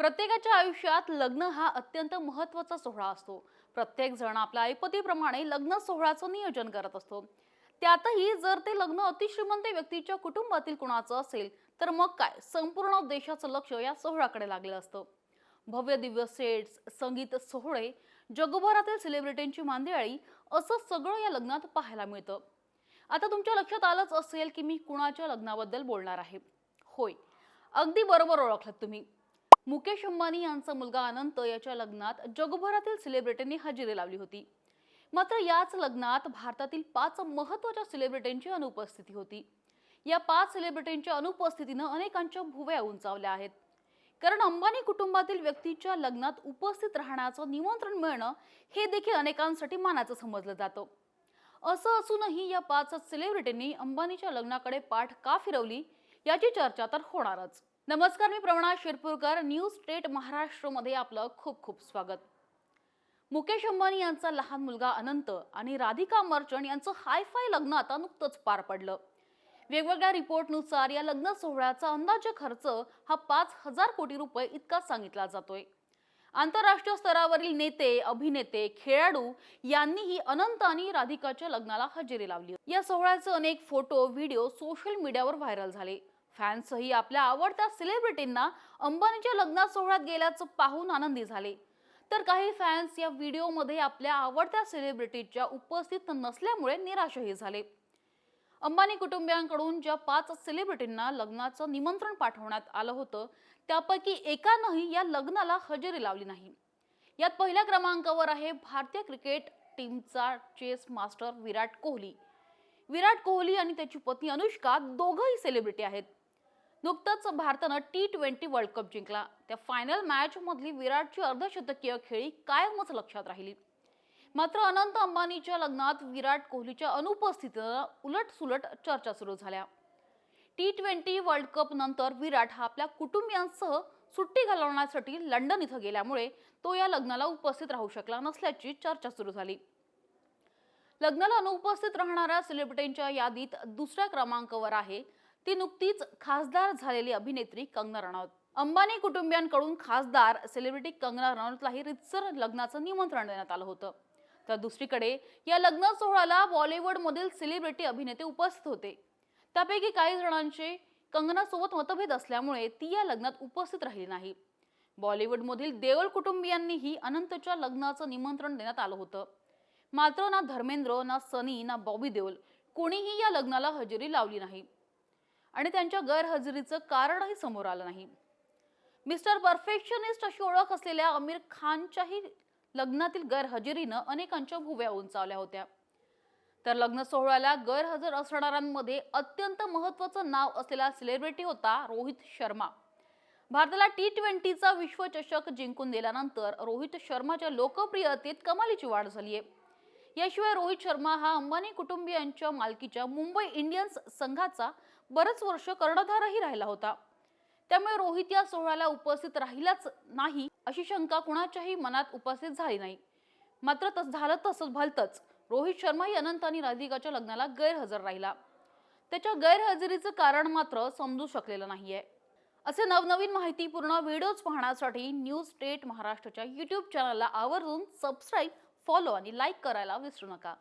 प्रत्येकाच्या आयुष्यात लग्न हा अत्यंत महत्त्वाचा सोहळा असतो. प्रत्येक जण आपल्या ऐपतीप्रमाणे लग्न सोहळ्याचं नियोजन करत असतो. त्यातही जर ते लग्न अतिश्रीमंत व्यक्तीच्या कुटुंबातील कुणाचं असेल तर मग काय संपूर्ण देशाचं लक्ष या सोहळ्याकडे लागलं असतं. भव्य दिव्य सेट्स, संगीत सोहळे, जगभरातील सेलिब्रिटींची मांदियाळी असं सगळं या लग्नात पाहायला मिळतं. आता तुमच्या लक्षात आलंच असेल की मी कुणाच्या लग्नाबद्दल बोलणार आहे. होय, अगदी बरोबर ओळखलत तुम्ही. मुकेश अंबानी यांचा मुलगा अनंत याच्या लग्नात जगभरातील सेलिब्रिटींनी हजेरी लावली होती. मात्र याच लग्नात भारतातील 5 महत्त्वाच्या सेलिब्रिटींची अनुपस्थिती होती. या 5 सेलिब्रिटींच्या अनुपस्थितीनं अनेकांच्या भुवया उंचावल्या आहेत. कारण अंबानी कुटुंबातील व्यक्तीच्या लग्नात उपस्थित राहण्याचं निमंत्रण मिळणं हे देखील अनेकांसाठी मानाचं समजलं जातं. असं असूनही या 5 सेलिब्रिटींनी अंबानीच्या लग्नाकडे पाठ का फिरवली याची चर्चा तर होणारच. नमस्कार, मी प्रवणा शिरपूरकर. न्यूज स्टेट महाराष्ट्रमध्ये आपलं खूप खूप स्वागत. मुकेश अंबानी यांचा लहान मुलगा अनंत आणि राधिका मर्चंट यांचं हायफाय लग्न आता नुकतंच पार पडलं. वेगवेगळ्या रिपोर्टनुसार या लग्न सोहळ्याचा अंदाजे खर्च हा 5,000 कोटी रुपये इतका सांगितला जातोय. आंतरराष्ट्रीय स्तरावरील नेते, अभिनेते, खेळाडू यांनीही अनंत आणि राधिकाच्या लग्नाला हजेरी लावली. या सोहळ्याचे अनेक फोटो, व्हिडिओ सोशल मीडियावर व्हायरल झाले. फॅन्सही आपल्या आवडत्या सेलिब्रिटींना अंबानीच्या लग्न सोहळ्यात गेल्याचं पाहून आनंदी झाले. तर काही फॅन्स या व्हिडिओमध्ये आपल्या आवडत्या सेलिब्रिटीच्या उपस्थित नसल्यामुळे निराशही झाले. अंबानी कुटुंबियांकडून ज्या 5 सेलिब्रिटींना लग्नाचं निमंत्रण पाठवण्यात आलं होतं त्यापैकी एकानंही या लग्नाला हजेरी लावली नाही. यात पहिल्या क्रमांकावर आहे भारतीय क्रिकेट टीमचा चेस मास्टर विराट कोहली. विराट कोहली आणि त्याची पत्नी अनुष्का दोघंही सेलिब्रिटी आहेत. नुकतंच भारतानं T20 वर्ल्ड कप जिंकला. त्या फायनल मॅच मधली विराटची अर्धशतकीय खेळी कायमच लक्षात राहिली. मात्र अनंत अंबानीच्या लग्नात विराट कोहलीच्या अनुपस्थितीनं उलटसुलट चर्चा सुरू झाल्या. T20 वर्ल्ड कप नंतर विराट हा आपल्या कुटुंबियांसह सुट्टी घालवण्यासाठी लंडन इथं गेल्यामुळे तो या लग्नाला उपस्थित राहू शकला नसल्याची चर्चा सुरू झाली. लग्नाला अनुपस्थित राहणाऱ्या सेलिब्रिटींच्या यादीत दुसऱ्या क्रमांकावर आहे ती नुकतीच खासदार झालेली अभिनेत्री कंगना रनौत. अंबानी कुटुंबियांकडून खासदार सेलिब्रिटी कंगना रनौतलाही रितसर लग्नाचं निमंत्रण देण्यात आलं होतं. तर दुसरीकडे या लग्न सोहळ्याला बॉलिवूडमधील सेलिब्रिटी अभिनेते उपस्थित होते. त्यापैकी काही जणांचे कंगनासोबत मतभेद असल्यामुळे ती या लग्नात उपस्थित राहिली नाही. बॉलिवूडमधील देओल कुटुंबियांनीही अनंतच्या लग्नाचं निमंत्रण देण्यात आलं होतं. मात्र ना धर्मेंद्र, ना सनी, ना बॉबी देओल कोणीही या लग्नाला हजेरी लावली नाही आणि त्यांच्या गैरहजेरीचं कारणही समोर आलं नाही. मिस्टर परफेक्शनिस्ट अशी ओळख असलेल्या आमिर खानच्याही लग्नातील गैरहजेरीनं अनेकांच्या भुवया उंचावल्या होत्या. तर लग्न सोहळ्याला गैरहजर असणाऱ्यांमध्ये अत्यंत महत्त्वाचं नाव असलेला सेलिब्रिटी होता रोहित शर्मा. भारताला T20चा विश्वचषक जिंकून दिल्यानंतर रोहित शर्माच्या लोकप्रियतेत कमालीची वाढ झाली आहे. याशिवाय रोहित शर्मा हा अंबानी कुटुंबियांच्या मालकीच्या मुंबई इंडियन्स संघाचा बरेच वर्ष कर्णधारही राहिला होता. त्यामुळे रोहित या सोहळ्याला उपस्थित राहिलाच नाही अशी शंका कुणाच्याही मनात उपस्थित झाली नाही. मात्र तसंच भलतंच रोहित शर्मा ही अनंत आणि राधिकाच्या लग्नाला गैरहजर राहिला. त्याच्या गैरहजेरीचं कारण मात्र समजू शकलेलं नाहीये. असे नवनवीन माहितीपूर्ण व्हिडिओज पाहण्यासाठी न्यूज स्टेट महाराष्ट्रच्या YouTube चॅनलला आवर्जून सबस्क्राईब, फॉलो आणि लाईक करायला विसरू नका.